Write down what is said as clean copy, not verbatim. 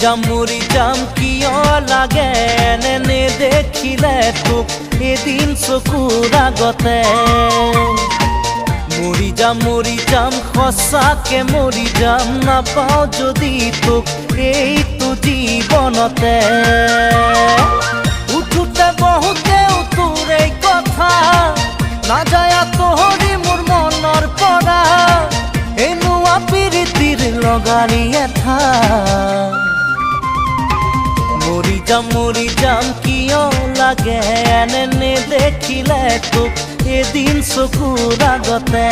মৰি যাম কিয় লাগে এনে দেখিলে তোক এদিন চকুৰ আগতে মৰি যাম সঁচাকে মৰি যাম নাপাওঁ যদি তোক এইটো জীৱনতে উঠোতে বহুতেও তোৰ এই কথা নাযায় আঁতৰি মোৰ মনৰ পৰা এনেকুৱা প্ৰীতিৰ লগাৰী এঠা মৰি যাম কিয় লাগে এনে দেখিলে তোক এদিন চকুৰ আগতে